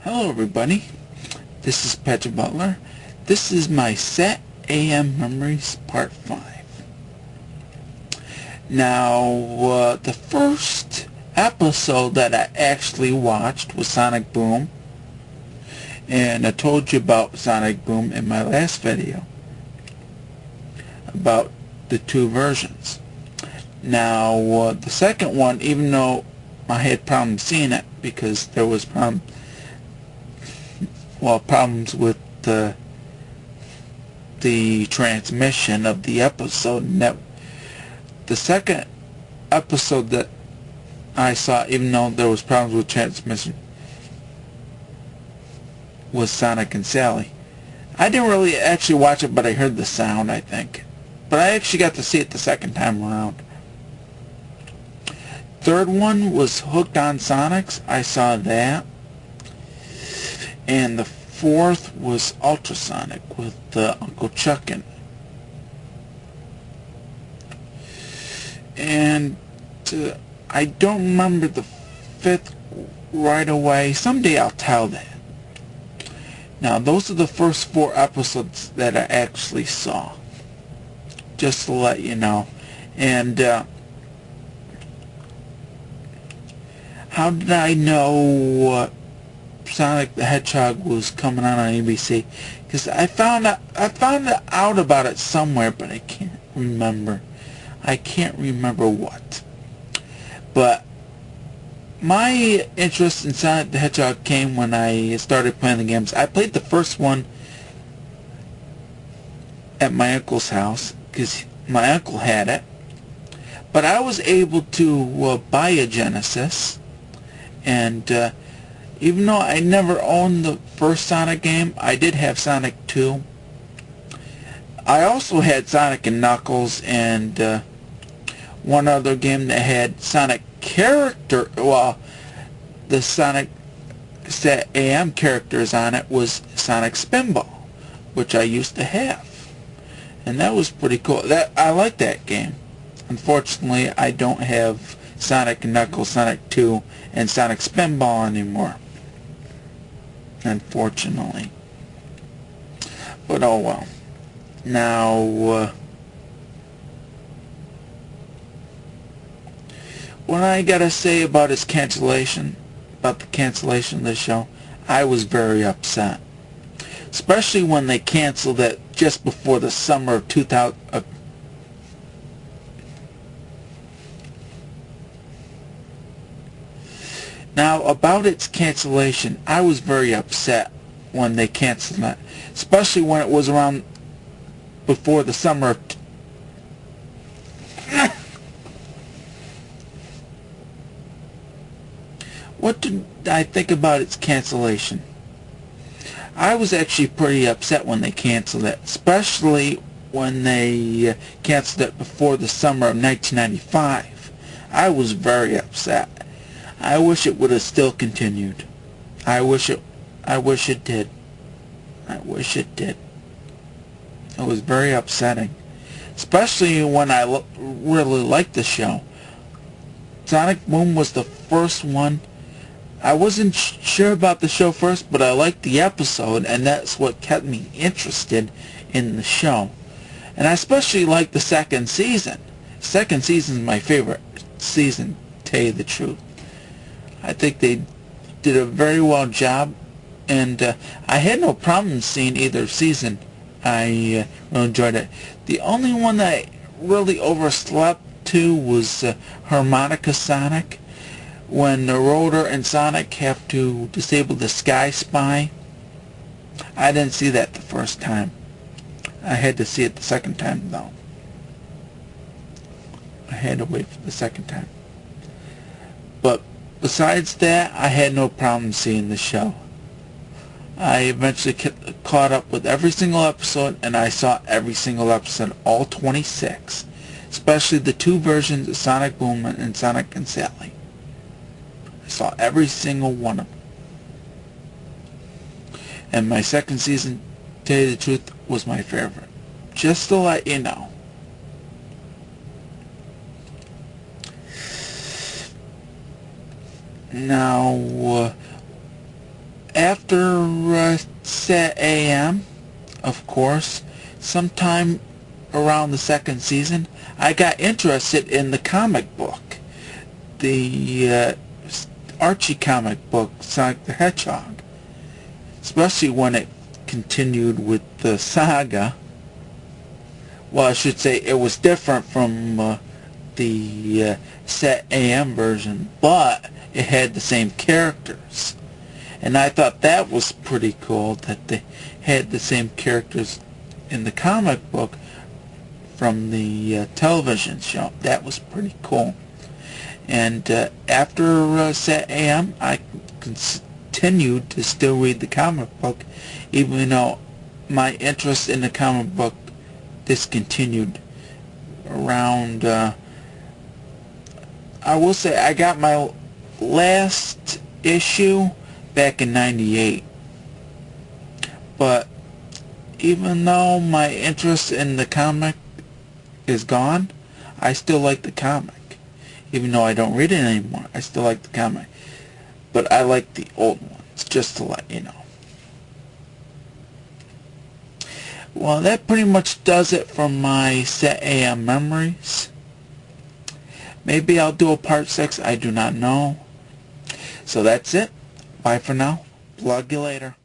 Hello everybody, this is Patrick Butler. This is my SatAM Memories Part 5. Now, the first episode that I actually watched was Sonic Boom, and I told you about Sonic Boom in my last video about the two versions. Now, the second one, even though I had problems seeing it because there was problems with the transmission of the episode, and that the second episode that I saw, even though there was problems with transmission, was Sonic and Sally. I didn't really actually watch it, but I heard the sound, I think. But I actually got to see it the second time around. Third one was Hooked on Sonics. I saw that. And the fourth was Ultrasonic with Uncle Chuck in it. And I don't remember the fifth right away. Someday I'll tell that. Now, those are the first four episodes that I actually saw. Just to let you know. And how did I know Sonic the Hedgehog was coming on ABC? Because I found out about it somewhere, but I can't remember. I can't remember what. But my interest in Sonic the Hedgehog came when I started playing the games. I played the first one at my uncle's house because my uncle had it. But I was able to buy a Genesis, and even though I never owned the first Sonic game, I did have Sonic 2. I also had Sonic and Knuckles and one other game that had Sonic character. Well, the Sonic SatAM characters on it was Sonic Spinball, which I used to have, and that was pretty cool. I like that game. Unfortunately, I don't have Sonic and Knuckles, Sonic 2, and Sonic Spinball anymore. Unfortunately. But oh well. Now, what I gotta say about the cancellation of the show, I was very upset. Especially when they canceled it just before the summer of 2000. Now, about its cancellation, I was very upset when they canceled it. Especially when it was around before the summer of... What did I think about its cancellation? I was actually pretty upset when they canceled it. Especially when they canceled it before the summer of 1995. I was very upset. I wish it would have still continued. I wish it did. I wish it did. It was very upsetting. Especially when I really liked the show. Sonic Boom was the first one. I wasn't sure about the show first, but I liked the episode, and that's what kept me interested in the show. And I especially liked the second season. Second season is my favorite season, to tell you the truth. I think they did a very well job, and I had no problem seeing either season. I really enjoyed it. The only one that I really overslept to was Harmonica Sonic, when the Rotor and Sonic have to disable the Sky Spy. I didn't see that the first time. I had to see it the second time, though. I had to wait for the second time. But besides that, I had no problem seeing the show. I eventually caught up with every single episode, and I saw every single episode, all 26. Especially the two versions of Sonic Boom and Sonic and Sally. I saw every single one of them. And my second season, to tell you the truth, was my favorite. Just to let you know. Now, after SatAM, of course, sometime around the second season, I got interested in the comic book. The Archie comic book, Sonic the Hedgehog. Especially when it continued with the saga. Well, I should say it was different from the SatAM version, but it had the same characters. And I thought that was pretty cool that they had the same characters in the comic book from the television show. That was pretty cool. And after SatAM, I continued to still read the comic book, even though my interest in the comic book discontinued around, I will say I got my last issue back in '98. But even though my interest in the comic is gone, I still like the comic. Even though I don't read it anymore, I still like the comic. But I like the old ones, just to let you know. Well, that pretty much does it for my SatAM memories. Maybe I'll do a part 6, I do not know. So that's it. Bye for now. Plug you later.